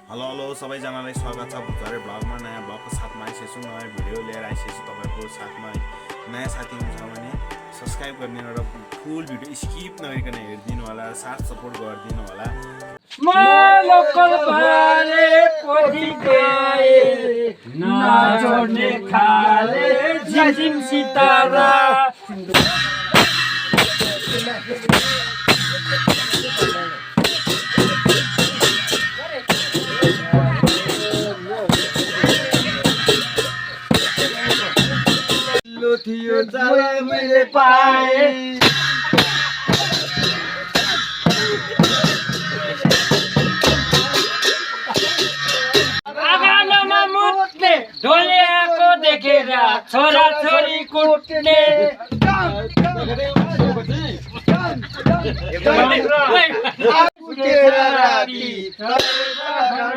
Hello hello सबैजनालाई स्वागत छ भुतरे ब्लगमा। नयाँ ब्लगको साथमा आइसकेको छु, नयाँ भिडियो लिएर आइसकेको छु तपाईँहरूको साथमा। नयाँ साथी हुनुहुन्छ भने सब्सक्राइब गरिदिनु र फुल भिडियो स्किप नगरिकन हेरिदिनु होला, साथ सपोर्ट गरिदिनु होला। थियो जरा मैले पाए आँगनमा मुत्ने ढोलियाको देखेर छोरा छोरी कुट्ने उठेर राती घरमाथि